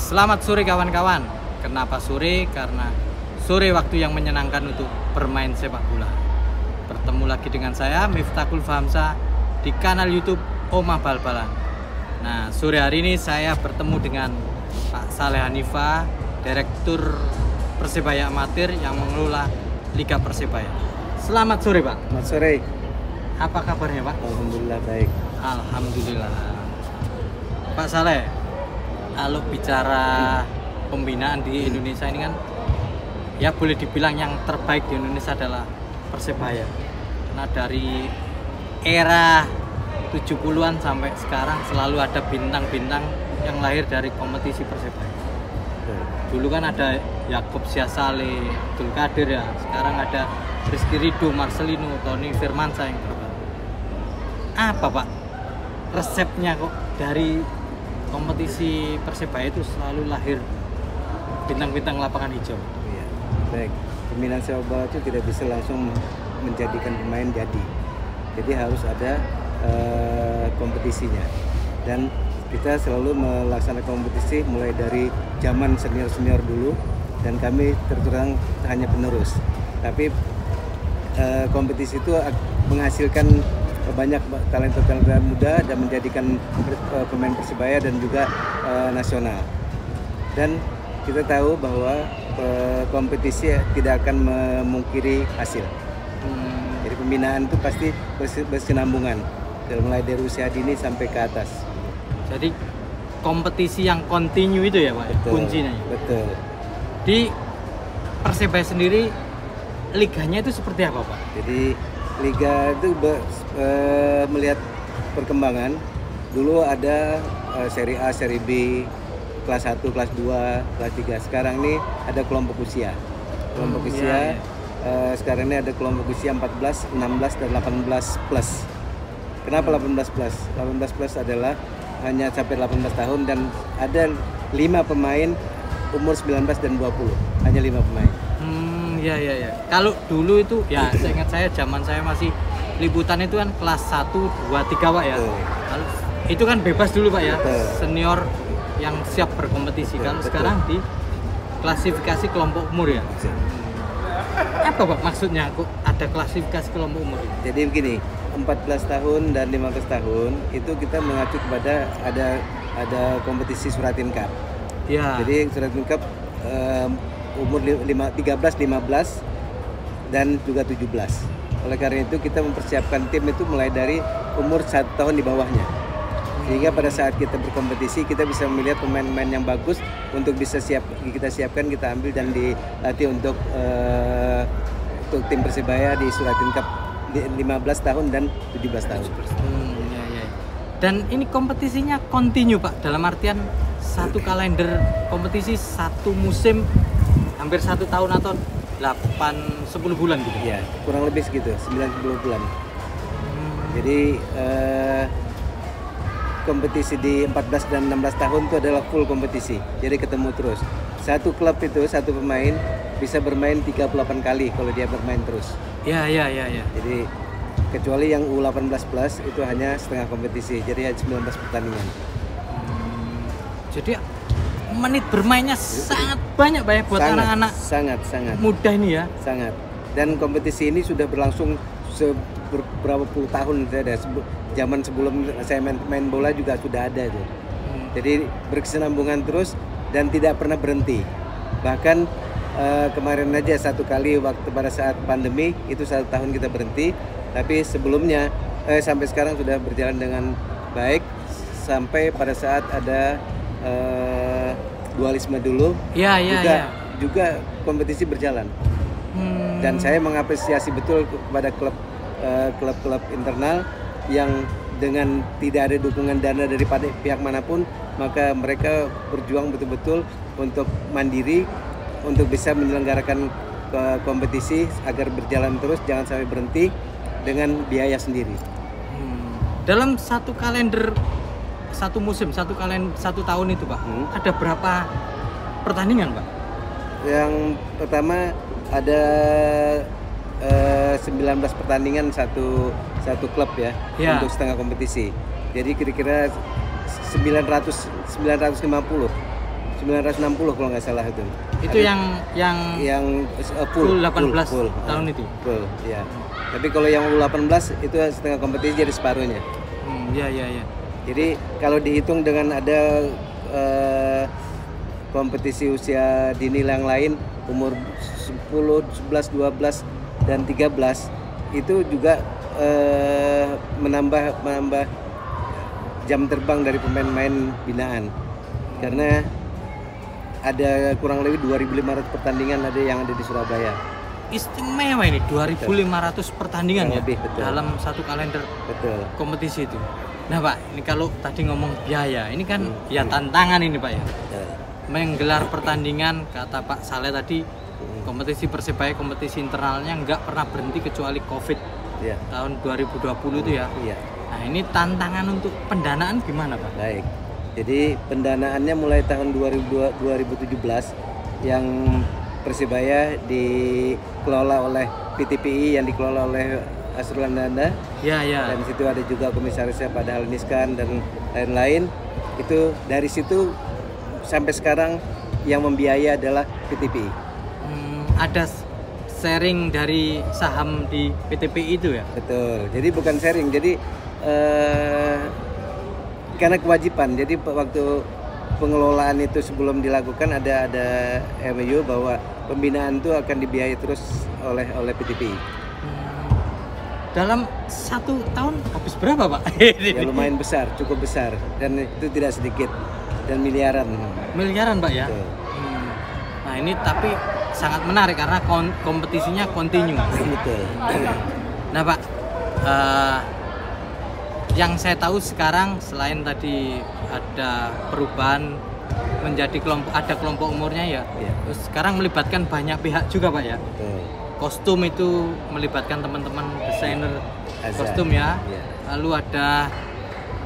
Selamat sore kawan-kawan. Kenapa sore? Karena sore waktu yang menyenangkan untuk bermain sepak bola. Bertemu lagi dengan saya Miftahul Fahamsa di kanal YouTube Omah Bal-Balan. Nah, sore hari ini saya bertemu dengan Pak Saleh Hanifa, Direktur Persebaya Amatir yang mengelola Liga Persebaya. Selamat sore, Pak. Selamat sore. Apa kabarnya, Pak? Alhamdulillah baik. Alhamdulillah. Pak Saleh, kalau bicara pembinaan di Indonesia ini kan ya boleh dibilang yang terbaik di Indonesia adalah Persebaya. Karena dari era 70-an sampai sekarang selalu ada bintang-bintang yang lahir dari kompetisi Persebaya. Dulu kan ada Yaakob Syahsale, Abdul Qadir ya. Sekarang ada Rizky Ridho, Marcelino, Tony Firmansyah yang terbaik. Apa Pak resepnya kok dari kompetisi Persebaya itu selalu lahir bintang-bintang lapangan hijau? Iya, baik. Pembinaan sepak bola itu tidak bisa langsung menjadikan pemain jadi harus ada kompetisinya. Dan kita selalu melaksanakan kompetisi mulai dari zaman senior-senior dulu, dan kami terus hanya penerus. Tapi kompetisi itu menghasilkan banyak talenta-talenta muda dan menjadikan pemain Persebaya dan juga nasional. Dan kita tahu bahwa kompetisi tidak akan memungkiri hasil. Jadi pembinaan itu pasti berkesinambungan mulai dari usia dini sampai ke atas. Jadi kompetisi yang kontinu itu ya Pak, betul, kuncinya. Betul. Di Persebaya sendiri liganya itu seperti apa Pak? Jadi liga itu melihat perkembangan. Dulu ada seri A, seri B, kelas 1, kelas 2, kelas 3. Sekarang ini ada kelompok usia. Kelompok usia. Sekarang ini ada kelompok usia 14, 16 dan 18 plus. Kenapa 18 plus? 18 plus adalah hanya sampai 18 tahun dan ada 5 pemain umur 19 dan 20. Hanya 5 pemain. Ya. Kalau dulu itu ya seingat saya zaman saya masih liputan itu kan kelas 1, 2, 3 Pak ya. Lalu itu kan bebas dulu Pak ya. Senior yang siap berkompetisi. Kalau sekarang di klasifikasi kelompok umur ya. Apa Pak maksudnya kok ada klasifikasi kelompok umur ini? Jadi begini, 14 tahun dan 15 tahun itu kita mengacu kepada ada kompetisi Suratin Cup. Ya. Jadi Suratin Cup umur 13, 15 dan juga 17. Oleh karena itu kita mempersiapkan tim itu mulai dari umur 1 tahun di bawahnya. Sehingga pada saat kita berkompetisi kita bisa melihat pemain-pemain yang bagus untuk bisa kita siapkan, kita ambil dan dilatih untuk tim Persebaya di Suratin Cup 15 tahun dan 17 tahun. Ya. Dan ini kompetisinya kontinu Pak, dalam artian satu kalender kompetisi satu musim hampir 1 tahun atau 8-10 bulan gitu. Iya, kurang lebih segitu, 9-10 bulan. Jadi kompetisi di 14 dan 16 tahun itu adalah full kompetisi. Jadi ketemu terus. Satu klub itu, satu pemain bisa bermain 38 kali kalau dia bermain terus. Ya. Jadi kecuali yang U18 plus itu hanya setengah kompetisi. Jadi hanya 19 pertandingan. Jadi menit bermainnya sangat banyak Pak ya buat anak-anak sangat muda ini ya. Sangat. Dan kompetisi ini sudah berlangsung berapa puluh tahun. Zaman sebelum saya main bola juga sudah ada itu. Jadi berkesinambungan terus dan tidak pernah berhenti. Bahkan kemarin aja satu kali waktu pada saat pandemi itu 1 tahun kita berhenti. Tapi sebelumnya sampai sekarang sudah berjalan dengan baik sampai pada saat ada dualisme dulu. Juga kompetisi berjalan. Dan saya mengapresiasi betul kepada klub-klub internal yang dengan tidak ada dukungan dana dari pihak manapun, maka mereka berjuang betul-betul untuk mandiri untuk bisa menyelenggarakan kompetisi agar berjalan terus, jangan sampai berhenti dengan biaya sendiri. Dalam satu kalender, satu musim, satu tahun itu Pak, ada berapa pertandingan Pak? Yang pertama ada 19 pertandingan satu klub ya, untuk setengah kompetisi. Jadi kira-kira 950 960 kalau nggak salah itu. Itu yang full 18 full. tahun itu. Full, ya. Tapi kalau yang U18 itu setengah kompetisi jadi separuhnya. Iya. Jadi kalau dihitung dengan ada kompetisi usia dini yang lain umur 10, 11, 12 dan 13 itu juga menambah jam terbang dari pemain-pemain binaan. Karena ada kurang lebih 2.500 pertandingan yang ada di Surabaya. Istimewa ini 2.500 pertandingan ya lebih, betul. Dalam satu kalender kompetisi itu. Nah Pak, ini kalau tadi ngomong biaya, ini kan ya tantangan ini Pak ya. Menggelar pertandingan, kata Pak Saleh tadi, kompetisi Persebaya, kompetisi internalnya nggak pernah berhenti kecuali COVID tahun 2020 itu ya. Nah ini tantangan untuk pendanaan gimana Pak? Baik, jadi pendanaannya mulai tahun 2017 yang Persebaya dikelola oleh PTPI yang dikelola oleh Asrul Ananda. Dan di situ ada juga komisarisnya Pak Dahlan Iskan dan lain-lain. Itu dari situ sampai sekarang yang membiayai adalah PTPI. Ada sharing dari saham di PTPI itu ya? Betul. Jadi bukan sharing. Jadi karena kewajiban. Jadi waktu pengelolaan itu sebelum dilakukan ada MOU bahwa pembinaan itu akan dibiayai terus oleh PTPI. Dalam 1 tahun habis berapa Pak? Ya lumayan besar, cukup besar, dan itu tidak sedikit, dan miliaran Pak ya. Nah ini tapi sangat menarik karena kompetisinya kontinu. Betul. Nah Pak, yang saya tahu sekarang selain tadi ada perubahan menjadi kelompok umurnya ya. Terus sekarang melibatkan banyak pihak juga Pak ya. Betul. Kostum itu melibatkan teman-teman desainer kostum ya. Lalu ada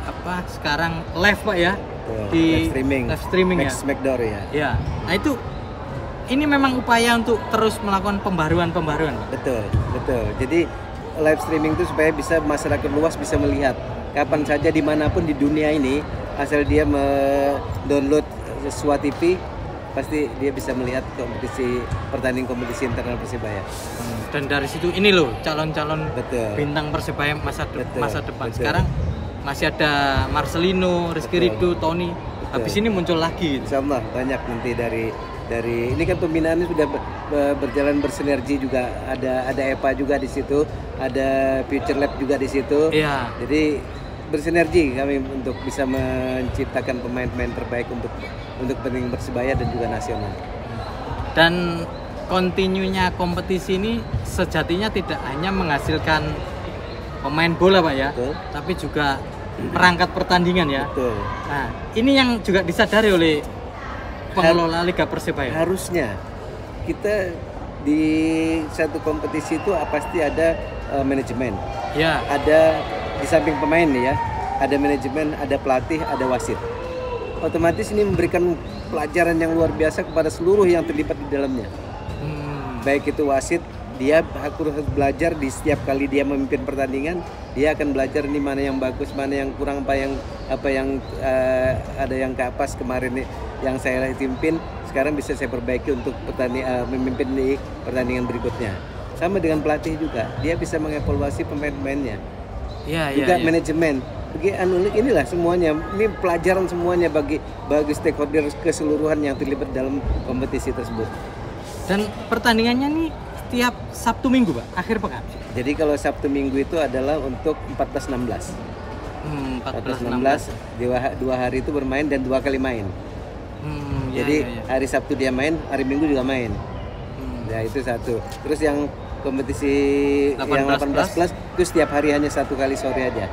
apa sekarang live Pak ya. Betul. Di live streaming ya. Smackdown ya. Ya. Nah itu ini memang upaya untuk terus melakukan pembaruan Pak. Betul. Jadi live streaming itu supaya bisa masyarakat luas bisa melihat kapan saja dimanapun di dunia ini, asal dia mendownload Swa TV pasti dia bisa melihat pertandingan kompetisi internal Persebaya. Dan dari situ ini loh calon-calon bintang Persebaya masa depan. Sekarang masih ada Marcelino, Rizky Ridho, Tony. Habis ini muncul lagi. Insyaallah banyak nanti dari ini kan pembinaannya sudah berjalan bersinergi juga. Ada EPA juga di situ, ada Future Lab juga di situ. Iya. Jadi bersinergi kami untuk bisa menciptakan pemain-pemain terbaik untuk kepentingan Persebaya dan juga nasional. Dan kontinunya kompetisi ini sejatinya tidak hanya menghasilkan pemain bola Pak ya, tapi juga perangkat pertandingan ya. Betul. Nah, ini yang juga disadari oleh pengelola Liga Persebaya. Harusnya kita di satu kompetisi itu pasti ada manajemen. Ya. Ada di samping pemain nih ya, ada manajemen, ada pelatih, ada wasit. Otomatis ini memberikan pelajaran yang luar biasa kepada seluruh yang terlibat di dalamnya. Baik itu wasit, dia harus belajar di setiap kali dia memimpin pertandingan, dia akan belajar nih mana yang bagus, mana yang kurang, apa yang ada yang kapas kemarin nih yang saya pimpin, sekarang bisa saya perbaiki untuk memimpin di pertandingan berikutnya. Sama dengan pelatih juga, dia bisa mengevaluasi pemain-pemainnya. Juga manajemen. Inilah semuanya, ini pelajaran semuanya bagi stakeholder keseluruhan yang terlibat dalam kompetisi tersebut. Dan pertandingannya nih setiap Sabtu Minggu Pak, akhir pekan. Jadi kalau Sabtu Minggu itu adalah untuk 14-16. 14-16 dua hari itu bermain dan 2 kali main. Jadi hari Sabtu dia main, hari Minggu juga main. Ya itu satu. Terus yang kompetisi 18 plus itu setiap hari hanya 1 kali sore aja.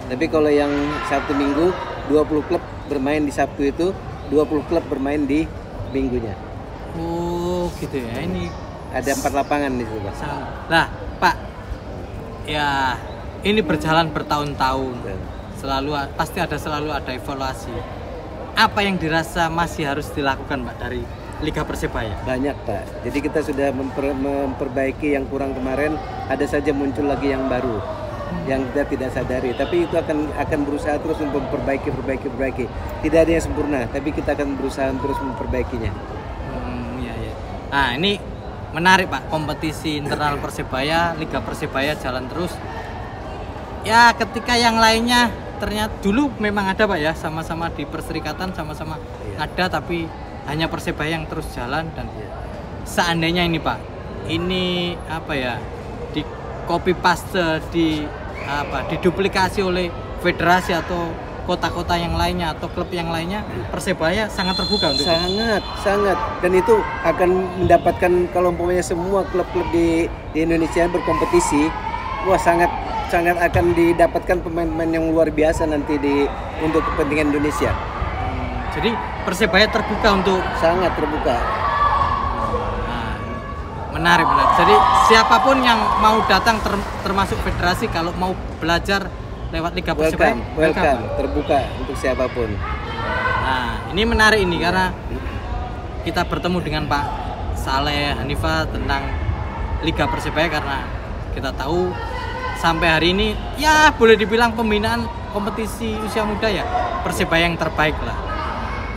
Tapi kalau yang Sabtu Minggu 20 klub bermain di Sabtu itu, 20 klub bermain di Minggunya. Oh gitu ya. Ini ada 4 lapangan di situ Pak. Lah Pak, ya ini berjalan bertahun-tahun. Pasti selalu ada evaluasi. Apa yang dirasa masih harus dilakukan Pak dari Liga Persebaya? Banyak Pak. Jadi kita sudah memperbaiki yang kurang kemarin, ada saja muncul lagi yang baru. yang kita tidak sadari, tapi itu akan berusaha terus untuk memperbaiki. Tidak ada yang sempurna, tapi kita akan berusaha terus memperbaikinya. Iya. Nah, ini menarik Pak, kompetisi internal Persebaya, Liga Persebaya jalan terus. Ya, ketika yang lainnya ternyata dulu memang ada Pak ya, sama-sama di perserikatan, sama-sama ada, tapi hanya Persebaya yang terus jalan. Dan seandainya ini Pak, ini apa ya, di copy paste, diduplikasi oleh federasi atau kota-kota yang lainnya atau klub yang lainnya, Persebaya sangat terbuka untuk sangat, dan itu akan mendapatkan, kalau umpamanya semua klub-klub di Indonesia berkompetisi, wah sangat akan didapatkan pemain-pemain yang luar biasa nanti untuk kepentingan Indonesia. Jadi Persebaya terbuka untuk sangat terbuka. Menarik. Jadi siapapun yang mau datang, termasuk federasi, kalau mau belajar lewat Liga Persebaya, welcome, terbuka untuk siapapun. Nah, ini menarik ini karena kita bertemu dengan Pak Saleh Hanifah tentang Liga Persebaya, karena kita tahu sampai hari ini ya boleh dibilang pembinaan kompetisi usia muda ya Persebaya yang terbaik lah.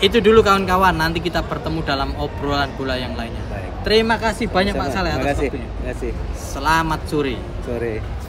Itu dulu kawan-kawan, nanti kita bertemu dalam obrolan bola yang lainnya. Baik. Terima kasih banyak Pak Saleh atas waktunya. Terima kasih. Selamat sore. Sore.